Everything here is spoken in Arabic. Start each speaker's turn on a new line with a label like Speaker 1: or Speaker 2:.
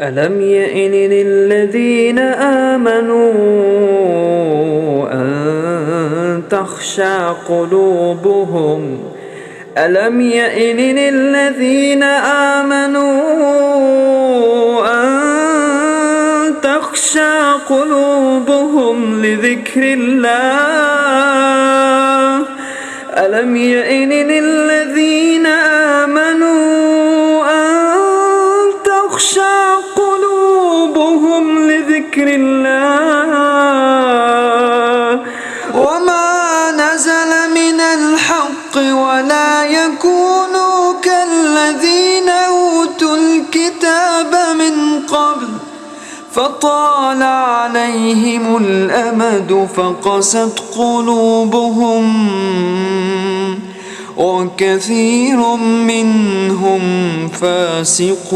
Speaker 1: ألم يئن للذين آمنوا أن تخشع قلوبهم ألم يئن للذين آمنوا أن تخشع قلوبهم لذكر الله ألم يئن للذين آمنوا أن تخشع قلوبهم لذكر الله وما نزل من الحق ولا يكونوا كالذين أوتوا الكتاب من قبل فطال عليهم الأمد فقست قلوبهم وكثير منهم فاسقون.